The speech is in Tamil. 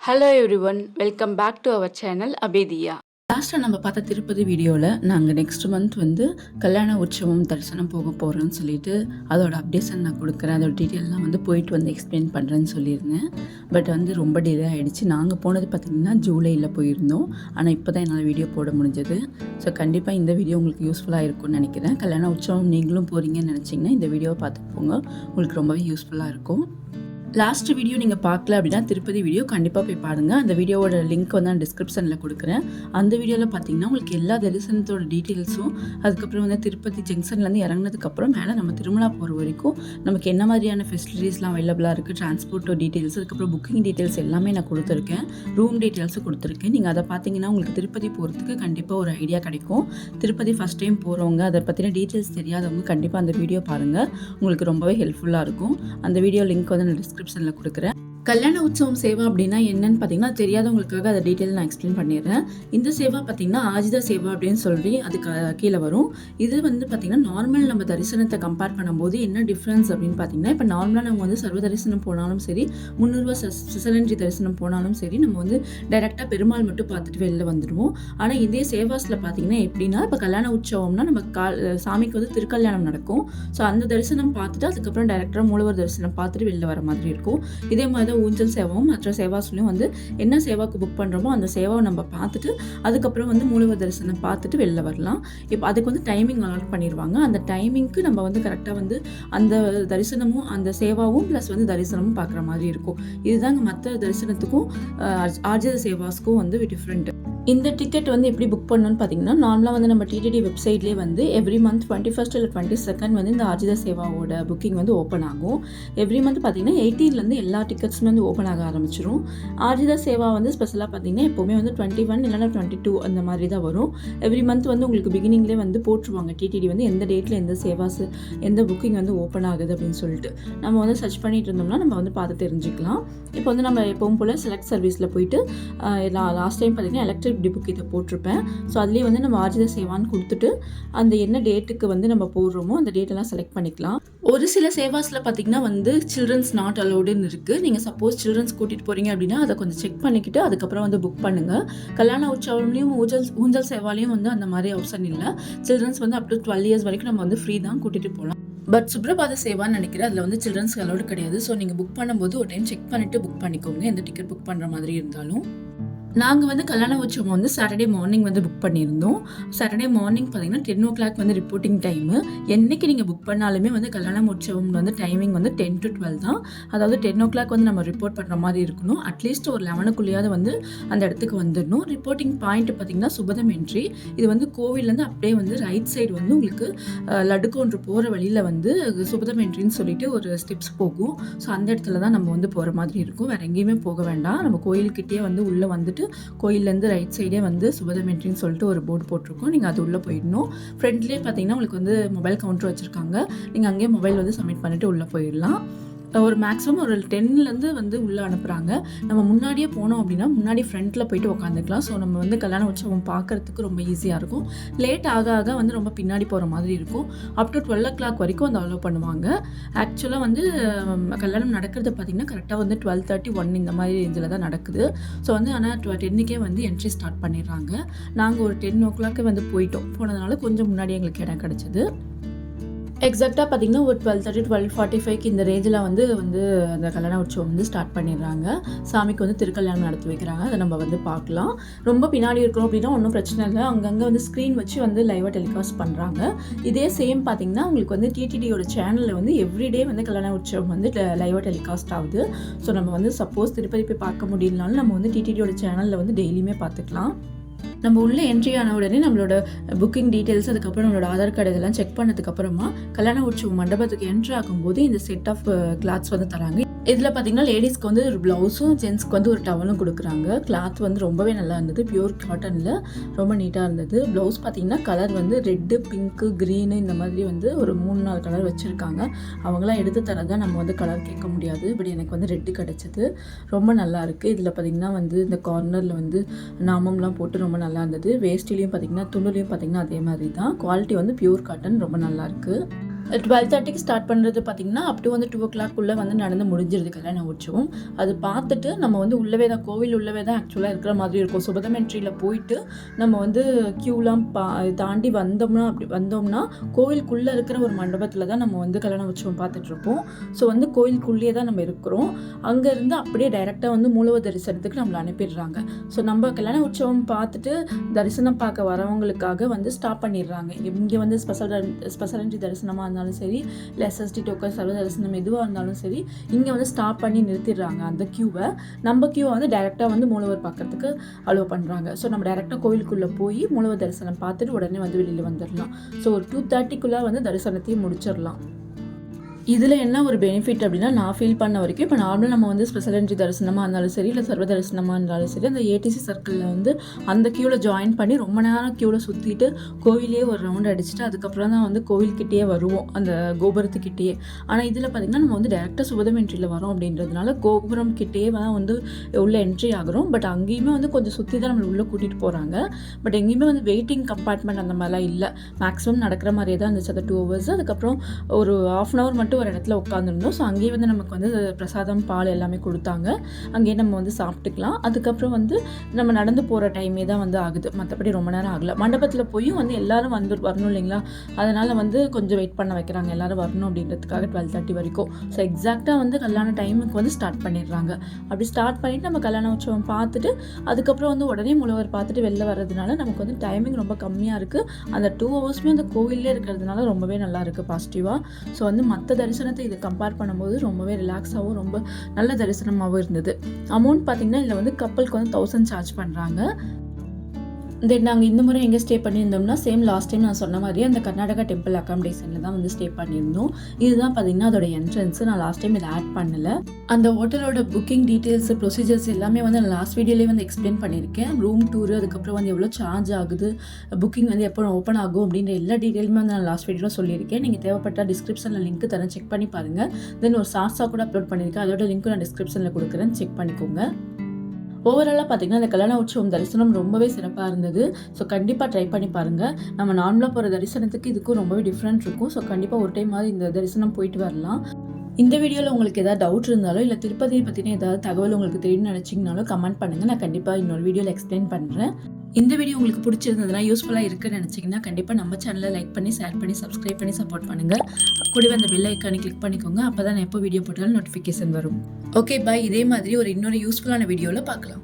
Hello everyone, welcome back to our channel Abediya. லாஸ்ட்டாக நம்ம பார்த்த திருப்பதி வீடியோவில் நாங்கள் நெக்ஸ்ட் மந்த் வந்து கல்யாண உற்சவம் தரிசனம் போக போகிறோன்னு சொல்லிட்டு அதோட அப்டேஷன் நான் கொடுக்குறேன். அதோட டீட்டெயிலாம் வந்து போயிட்டு வந்து எக்ஸ்பிளைன் பண்ணுறேன்னு சொல்லியிருந்தேன். பட் வந்து ரொம்ப டிலே ஆகிடுச்சு. நாங்கள் போனது பார்த்திங்கன்னா ஜூலையில் போயிருந்தோம். ஆனால் இப்போ தான் என்னால் வீடியோ போட முடிஞ்சது. ஸோ கண்டிப்பாக இந்த வீடியோ உங்களுக்கு யூஸ்ஃபுல்லாக இருக்கும்னு நினைக்கிறேன். கல்யாண உற்சவம் நீங்களும் போகிறீங்கன்னு நினச்சிங்கன்னா இந்த வீடியோவை பார்த்து போங்க, உங்களுக்கு ரொம்பவே யூஸ்ஃபுல்லாக இருக்கும். லாஸ்ட் வீடியோ நீங்கள் பார்க்கல அப்படின்னா திருப்பதி வீடியோ கண்டிப்பாக போய் பாருங்கள். அந்த வீடியோவோட லிங்க் வந்து நான் டிஸ்கிரிப்ஷனில் கொடுக்குறேன். அந்த வீடியோவில் பார்த்தீங்கன்னா உங்களுக்கு எல்லா தரிசனத்தோட டீட்டெயில்ஸும், அதுக்கப்புறம் வந்து திருப்பதி ஜங்ஷன்லேருந்து இறங்கினதுக்கப்புறம் மேலே நம்ம திருமலா போகிற வரைக்கும் நமக்கு என்ன மாதிரியான ஃபெசிலிட்டிஸ்லாம் அவைலபிளாக இருக்குது, டிரான்ஸ்போர்ட்டோ டீட்டெயில்ஸ், அதுக்கப்புறம் புக்கிங் டீட்டெயில்ஸ் எல்லாமே நான் கொடுத்துருக்கேன். ரூம் டீட்டெயில்ஸும் கொடுத்துருக்கேன். நீங்கள் அதை பார்த்தீங்கன்னா உங்களுக்கு திருப்பதி போகிறதுக்கு கண்டிப்பாக ஒரு ஐடியா கிடைக்கும். திருப்பதி ஃபஸ்ட் டைம் போகிறவங்க, அதை பற்றின டீட்டெயில்ஸ் தெரியாதவங்க கண்டிப்பாக அந்த வீடியோ பாருங்கள், உங்களுக்கு ரொம்பவே ஹெல்ப்ஃபுல்லாக இருக்கும். அந்த வீடியோ லிங்க் வந்து நான் டிஸ்கிரிப்ஷனில் கொடுக்குறேன். கல்யாண உற்சவம் சேவா அப்படின்னா என்னன்னு பார்த்தீங்கன்னா தெரியாதவங்களுக்காக அதை டீட்டெயில் நான் எக்ஸ்பிளைன் பண்ணிடுறேன். இந்த சேவா பார்த்தீங்கன்னா ஆஜிதா சேவா அப்படின்னு சொல்லி அதுக்கு கீழே வரும். இது வந்து பார்த்தீங்கன்னா நார்மல் நம்ம தரிசனத்தை கம்பேர் பண்ணும்போது என்ன டிஃப்ரென்ஸ் அப்படின்னு பார்த்தீங்கன்னா, இப்போ நார்மலாக நம்ம வந்து சர்வ தரிசனம் போனாலும் சரி, 300 சிசலன்றி தரிசனம் போனாலும் சரி, நம்ம வந்து டைரெக்டாக பெருமாள் மட்டும் பார்த்துட்டு வெளில வந்துடுவோம். ஆனால் இதே சேவாஸில் பார்த்தீங்கன்னா எப்படின்னா, இப்போ கல்யாண உற்சவம்னா நம்ம சாமிக்கு வந்து திருக்கல்யாணம் நடக்கும். ஸோ அந்த தரிசனம் பார்த்துட்டு அதுக்கப்புறம் டைரெக்டாக மூலவர் தரிசனம் பார்த்துட்டு வெளில வர மாதிரி இருக்கும். இதே மாதிரி ஊஞ்சல் சேவாவும் மற்ற சேவாஸ்லையும் வந்து என்ன சேவாக்கு புக் பண்ணுறோமோ அந்த சேவாவை நம்ம பார்த்துட்டு அதுக்கப்புறம் வந்து மூலவர் தரிசனம் பார்த்துட்டு வெளில வரலாம். இப்போ அதுக்கு வந்து டைமிங் அலாட் பண்ணிடுவாங்க. அந்த டைமிங்க்கு நம்ம வந்து கரெக்டாக வந்து அந்த தரிசனமும் அந்த சேவாவும் ப்ளஸ் வந்து தரிசனமும் பார்க்குற மாதிரி இருக்கும். இதுதாங்க மற்ற தரிசனத்துக்கும் ஆர்ஜித சேவாஸ்க்கும் வந்து டிஃப்ரெண்ட். இந்த டிக்கெட் வந்து எப்படி புக் பண்ணணும்னு பார்த்தீங்கன்னா, நார்மலாக வந்து நம்ம டிடிடி வெப்சைட்லேயே வந்து எவ்ரி மந்த் 21st இல்லை 22nd வந்து இந்த ஆர்ஜித சேவாவோட புக்கிங் வந்து ஓப்பன் ஆகும். எவ்ரி மந்த் பார்த்தீங்கன்னா 18லேருந்து எல்லா டிக்கெட்ஸுமே வந்து ஓப்பன் ஆக ஆரம்பிச்சிடும். ஆர்ஜித சேவா வந்து ஸ்பெஷலாக பார்த்தீங்கன்னா எப்போவுமே வந்து 21 இல்லைனா 22 அந்த மாதிரி தான் வரும். எவ்ரி மந்த் வந்து உங்களுக்கு பிகினிங்லேயே வந்து போட்டுருவாங்க டிடிடி வந்து எந்த டேட்டில் எந்த சேவாஸ் எந்த புக்கிங் வந்து ஓப்பன் ஆகுது அப்படின்னு சொல்லிட்டு. நம்ம வந்து சர்ச் பண்ணிட்டு இருந்தோம்னா நம்ம வந்து பார்த்து தெரிஞ்சுக்கலாம். இப்போ வந்து நம்ம எப்பவும் போல் செலக்ட் சர்வீஸில் போயிட்டு லாஸ்ட் டைம் பார்த்தீங்கன்னா எலக்ட்ரிக் புக் இதை போட்டிருப்பேன். ஸோ அதுலேயே வந்து நம்ம ஆர்ஜித சேவான்னு கொடுத்துட்டு அந்த என்ன டேட்டுக்கு வந்து நம்ம போடுறோமோ அந்த டேட்டெல்லாம் செலக்ட் பண்ணிக்கலாம். ஒரு சில சேவாஸில் பார்த்தீங்கன்னா வந்து சில்ட்ரன்ஸ் நாட் அலோடுன்னு இருக்குது. நீங்கள் சப்போஸ் சில்ட்ரன்ஸ் கூட்டிகிட்டு போகிறீங்க அப்படின்னா அதை கொஞ்சம் செக் பண்ணிக்கிட்டு அதுக்கப்புறம் வந்து புக் பண்ணுங்கள். கல்யாண உற்சவம்லையும் ஊஞ்சல் சேவாலையும் வந்து அந்த மாதிரி ஆப்ஷன் இல்லை. சில்ட்ரன்ஸ் வந்து அப் டு 12 years வரைக்கும் நம்ம வந்து ஃப்ரீ தான் கூட்டிகிட்டு போகலாம். பட் சுப்ரபாத சேவான்னு நினைக்கிறேன், அதில் வந்து சில்ட்ரன்ஸ் அலோடு கிடையாது. ஸோ நீங்கள் புக் பண்ணும்போது ஒரு டைம் செக் பண்ணிவிட்டு புக் பண்ணிக்கோங்க, எந்த டிக்கெட் புக் பண்ணுற மாதிரி இருந்தாலும். நாங்கள் வந்து கல்யாண உற்சவம் வந்து சாட்டர்டே மார்னிங் வந்து புக் பண்ணியிருந்தோம். சாட்டர்டே மார்னிங் பார்த்தீங்கன்னா 10 o'clock வந்து ரிப்போர்ட்டிங் டைமு. என்றைக்கு நீங்கள் புக் பண்ணாலுமே வந்து கல்யாண உற்சவம் வந்து டைமிங் வந்து 10 to 12 தான். அதாவது 10 o'clock வந்து நம்ம ரிப்போர்ட் பண்ணுற மாதிரி இருக்கணும். அட்லீஸ்ட் ஒரு 11க்குள்ளேயாவது வந்து அந்த இடத்துக்கு வந்துடணும். ரிப்போர்ட்டிங் பாயிண்ட் பார்த்தீங்கன்னா சுபதம் என்ட்ரி. இது வந்து கோவிலேருந்து அப்படியே வந்து ரைட் சைடு வந்து உங்களுக்கு லடுக்கோன்று போகிற வழியில் வந்து சுபதம் என்ட்ரின்னு சொல்லிட்டு ஒரு ஸ்டெப்ஸ் போகும். ஸோ அந்த இடத்துல தான் நம்ம வந்து போகிற மாதிரி இருக்கும். வேறு எங்கேயுமே போக வேண்டாம். நம்ம கோயில்கிட்டே வந்து உள்ளே வந்துட்டு கோயிலேருந்து ரைட் சைடே வந்து சுபதம் என்ட்ரின்னு சொல்லிட்டு ஒரு போர்டு போட்டிருக்கோம். நீங்கள் அது உள்ளே போயிடணும். ஃப்ரண்ட்லேயே பார்த்தீங்கன்னா உங்களுக்கு வந்து மொபைல் கவுண்டர் வச்சுருக்காங்க. நீங்கள் அங்கேயே மொபைல் வந்து சப்மிட் பண்ணிவிட்டு உள்ளே போயிடலாம். ஒரு மேக்ஸிமம் ஒரு 10லேருந்து வந்து உள்ளே அனுப்புகிறாங்க. நம்ம முன்னாடியே போனோம் அப்படின்னா முன்னாடி ஃப்ரண்ட்டில் போயிட்டு உட்காந்துக்கலாம். ஸோ நம்ம வந்து கல்யாண உற்சவம் பார்க்குறதுக்கு ரொம்ப ஈஸியாக இருக்கும். லேட் ஆக ஆக வந்து ரொம்ப பின்னாடி போகிற மாதிரி இருக்கும். அப் டு 12 o'clock வரைக்கும் வந்து அலோவ் பண்ணுவாங்க. ஆக்சுவலாக வந்து கல்யாணம் நடக்கிறது பார்த்திங்கன்னா கரெக்டாக வந்து 12:30 1 இந்த மாதிரி ரேஞ்சில் தான் நடக்குது. ஸோ வந்து ஆனால் 10க்கே வந்து என்ட்ரி ஸ்டார்ட் பண்ணிடுறாங்க. நாங்கள் ஒரு 10 o'clock வந்து போனதுனால கொஞ்சம் முன்னாடி எங்களுக்கு இடம் கிடச்சிது. எக்ஸாக்டாக பார்த்தீங்கன்னா ஒரு 12:30 12:45 இந்த ரேஞ்சில் வந்து அந்த கல்யாண உற்சவம் வந்து ஸ்டார்ட் பண்ணிடுறாங்க. சாமிக்கு வந்து திருக்கல்யாணம் நடத்தி வைக்கிறாங்க. அதை நம்ம வந்து பார்க்கலாம். ரொம்ப பின்னாடி இருக்கிறோம் அப்படின்னா ஒன்றும் பிரச்சனை இல்லை. அங்கங்கே வந்து ஸ்க்ரீன் வச்சு வந்து லைவாக டெலிகாஸ்ட் பண்ணுறாங்க. இதே சேம் பார்த்தீங்கன்னா உங்களுக்கு வந்து டிடிடியோட சேனலில் வந்து எவ்ரிடே வந்து கல்யாண உற்சவம் வந்து லைவாக டெலிகாஸ்ட் ஆகுது. ஸோ நம்ம வந்து சப்போஸ் திருப்பதி போய் பார்க்க முடியலனாலும் நம்ம வந்து டிடிடியோட சேனலில் வந்து டெய்லியுமே பார்த்துக்கலாம். நம்ம உள்ளே என்ட்ரி ஆன உடனே நம்மளோட புக்கிங் டீட்டெயில்ஸ், அதுக்கப்புறம் நம்மளோட ஆதார் கார்டு இதெல்லாம் செக் பண்ணதுக்கப்புறமா கல்யாண உற்சவம் மண்டபத்துக்கு என்ட்ரி ஆகும்போது இந்த செட் ஆஃப் கிளாத்ஸ் வந்து தராங்க. இதில் பார்த்தீங்கன்னா லேடிஸ்க்கு வந்து ஒரு ப்ளவுஸும் ஜென்ஸ்க்கு வந்து ஒரு டவலும் கொடுக்குறாங்க. கிளாத் வந்து ரொம்பவே நல்லா இருந்தது. பியூர் காட்டனில் ரொம்ப நீட்டாக இருந்தது. ப்ளவுஸ் பார்த்தீங்கன்னா கலர் வந்து ரெட்டு, பிங்க்கு, க்ரீனு இந்த மாதிரி வந்து ஒரு 3-4 கலர் வச்சுருக்காங்க. அவங்களாம் எடுத்து தரதான் நம்ம வந்து கலர் கேட்க முடியாது. பட் எனக்கு வந்து ரெட்டு கிடச்சிது. ரொம்ப நல்லாயிருக்கு. இதில் பார்த்திங்கன்னா வந்து இந்த கார்னரில் வந்து நாமம்லாம் போட்டு ரொம்ப நல்லா இருந்தது. வேஸ்டிலையும் பார்த்திங்கன்னா துணுலையும் பார்த்திங்கன்னா அதே மாதிரி தான். குவாலிட்டி வந்து பியூர் காட்டன் ரொம்ப நல்லாயிருக்கு. 12:30க்கு ஸ்டார்ட் பண்ணுறது பார்த்திங்கன்னா அப் டு வந்து 2:00 வந்து நடந்து முடிஞ்சிருது கல்யாண உற்சவம். அது பார்த்துட்டு நம்ம வந்து உள்ளவே தான் கோவில் உள்ளவே தான் ஆக்சுவலாக இருக்கிற மாதிரி இருக்கும். சுபதம் என்ட்ரியில் போயிட்டு நம்ம வந்து க்யூலாம் தாண்டி வந்தோம்னா கோவிலுக்குள்ளே இருக்கிற ஒரு மண்டபத்தில் தான் நம்ம வந்து கல்யாண உற்சவம் பார்த்துட்ருப்போம். ஸோ வந்து கோவிலுக்குள்ளேயே தான் நம்ம இருக்கிறோம். அங்கேருந்து அப்படியே டைரெக்டாக வந்து மூலவர் தரிசனத்துக்கு நம்மளை அனுப்பிடுறாங்க. ஸோ நம்ம கல்யாண உற்சவம் பார்த்துட்டு தரிசனம் பார்க்க வரவங்களுக்காக வந்து ஸ்டாப் பண்ணிடுறாங்க. இங்கே வந்து ஸ்பெஷல் என்ட்ரி தரிசனமாக இருந்தாலும் சரி, இல்லை SST டோக்கன் சர்வ தரிசனம் எதுவாக இருந்தாலும் சரி, இங்கே வந்து ஸ்டாப் பண்ணி நிறுத்திடுறாங்க அந்த க்யூவை. நம்ம க்யூவை வந்து டைரெக்டாக வந்து மூலவர் பார்க்கறதுக்கு அலோவ் பண்ணுறாங்க. ஸோ நம்ம டைரெக்டாக கோவிலுக்குள்ளே போய் மூலவர் தரிசனம் பார்த்துட்டு உடனே வந்து வெளியில் வந்துடலாம். ஸோ ஒரு 2:30க்குள்ளே வந்து தரிசனத்தையும் முடிச்சிடலாம். இதில் என்ன ஒரு பெனிஃபிட் அப்படின்னா, நான் ஃபீல் பண்ண வரைக்கும் இப்போ நார்மலாக நம்ம வந்து ஸ்பெஷல் என்ட்ரி தரிசனமாக இருந்தாலும் சரி, இல்லை சர்வ தரிசனமாக இருந்தாலும் சரி, அந்த ATC சர்க்கிளில் வந்து அந்த க்யூவில் ஜாயின் பண்ணி ரொம்ப நேரம் க்யூவில் சுற்றிட்டு கோவிலே ஒரு ரவுண்ட் அடிச்சுட்டு அதுக்கப்புறம் தான் வந்து கோவில்கிட்டேயே வருவோம், அந்த கோபுரத்துக்கிட்டேயே. ஆனால் இதில் பார்த்திங்கன்னா நம்ம வந்து டேரெக்டாக சுபதம் என்ட்ரியில் வரோம் அப்படின்றதுனால கோபுரம் கிட்டேயே தான் வந்து உள்ளே என்ட்ரி ஆகிறோம். பட் அங்கேயுமே வந்து கொஞ்சம் சுற்றி தான் நம்மளை உள்ளே கூட்டிகிட்டு போகிறாங்க. பட் எங்கேயுமே வந்து வெயிட்டிங் கம்பார்ட்மெண்ட் அந்த மாதிரிலாம் இல்லை. மேக்ஸிமம் நடக்கிற மாதிரியே தான் இருந்துச்சு அந்த 2 hours. அதுக்கப்புறம் ஒரு 1/2 hour மட்டும் ஒரு இடத்துல உட்காந்துருந்தோம். ஸோ அங்கேயே வந்து நமக்கு வந்து பிரசாதம், பால் எல்லாமே கொடுத்தாங்க. அங்கேயே நம்ம வந்து சாப்பிட்டுக்கலாம். அதுக்கப்புறம் வந்து நம்ம நடந்து போகிற டைமே தான் வந்து ஆகுது, மற்றபடி ரொம்ப நேரம் ஆகலை. மண்டபத்தில் போய் வந்து எல்லோரும் வந்து வரணும் இல்லைங்களா, அதனால் வந்து கொஞ்சம் வெயிட் பண்ண வைக்கிறாங்க, எல்லோரும் வரணும் அப்படின்றதுக்காக 12:30 வரைக்கும். ஸோ எக்ஸாக்டாக வந்து கல்யாண டைமுக்கு வந்து ஸ்டார்ட் பண்ணிடுறாங்க. அப்படி ஸ்டார்ட் பண்ணிவிட்டு நம்ம கல்யாண உற்சவம் பார்த்துட்டு அதுக்கப்புறம் வந்து உடனே மூலவர் பார்த்துட்டு வெளில வர்றதுனால நமக்கு வந்து டைமிங் ரொம்ப கம்மியாக இருக்குது. அந்த 2 hours அந்த கோவிலே இருக்கிறதுனால ரொம்பவே நல்லா இருக்குது பாசிட்டிவாக. ஸோ வந்து மற்ற தரிசனத்தை இதை கம்பேர் பண்ணும்போது ரொம்பவே ரிலாக்ஸாகவும் ரொம்ப நல்ல தரிசனமாகவும் இருந்தது. அமௌண்ட் பார்த்திங்கன்னா இதில் வந்து கப்பலுக்கு வந்து 1000 சார்ஜ் பண்ணுறாங்க. தென் நாங்கள் இந்த முறை எங்கே ஸ்டே பண்ணியிருந்தோம்னா, சேம் லாஸ்ட் டைம் நான் சொன்ன மாதிரியே அந்த கர்நாடகா டெம்பிள் அக்காமடேஷனில் தான் வந்து ஸ்டே பண்ணியிருந்தோம். இதுதான் பார்த்திங்கன்னா அதோட என்ட்ரன்ஸு. நான் லாஸ்ட் டைம் இதை ஆட் பண்ணலை. அந்த ஹோட்டலோட புக்கிங் டீட்டெயில்ஸ், ப்ரொசீஜர்ஸ் எல்லாமே வந்து நான் லாஸ்ட் வீடியோலேயே வந்து எக்ஸ்பிளைன் பண்ணியிருக்கேன். ரூம் டூரு, அதுக்கப்புறம் வந்து எவ்வளோ சார்ஜ் ஆகுது, புக்கிங் வந்து எப்போ ஓப்பன் ஆகும் அப்படின்ற எல்லா டீட்டெயிலுமே வந்து நான் லாஸ்ட் வீடியோவில் சொல்லியிருக்கேன். நீங்கள் தேவைப்பட்ட டிஸ்கிரிப்ஷனில் லிங்க் தரேன், செக் பண்ணி பாருங்கள். தென் ஒரு ஷார்ட்ஸாக கூட அப்லோட் பண்ணியிருக்கேன், அதோட லிங்க்கும் நான் டிஸ்கிரிப்ஷனில் கொடுக்குறேன், செக் பண்ணிக்கோங்க. ஓவராலாக பார்த்திங்கன்னா இந்த கல்யாண உற்சவம் தரிசனம் ரொம்பவே சிறப்பாக இருந்தது. ஸோ கண்டிப்பாக ட்ரை பண்ணி பாருங்கள். நம்ம நார்மலாக போகிற தரிசனத்துக்கு இதுக்கும் ரொம்பவே டிஃப்ரெண்ட் இருக்கும். ஸோ கண்டிப்பாக ஒரு டைம் மாதிரி இந்த தரிசனம் போயிட்டு வரலாம். இந்த வீடியோவில் உங்களுக்கு ஏதாவது டவுட் இருந்தாலும், இல்லை திருப்பதியை பற்றின ஏதாவது தகவல் உங்களுக்கு தெரியும்னு நினச்சிங்கனாலும் கமெண்ட் பண்ணுங்கள். நான் கண்டிப்பாக இன்னொரு வீடியோவில் எக்ஸ்பிளைன் பண்ணுறேன். இந்த வீடியோ உங்களுக்கு பிடிச்சிருந்ததுன்னா, யூஸ்ஃபுல்லாக இருக்குன்னு நினச்சிங்கன்னா கண்டிப்பாக நம்ம சேனலை லைக் பண்ணி, ஷேர் பண்ணி, சப்ஸ்கிரைப் பண்ணி சப்போர்ட் பண்ணுங்கள். கூடவே அந்த பெல் ஐக்கானை கிளிக் பண்ணிக்கோங்க. அப்போ தான் நான் எப்போ வீடியோ போட்டாலும் நோட்டிஃபிகேஷன் வரும். Okay bye. இதே மாதிரி இன்னொரு யூஸ்ஃபுல்லான வீடியோவில் பார்க்கலாம்.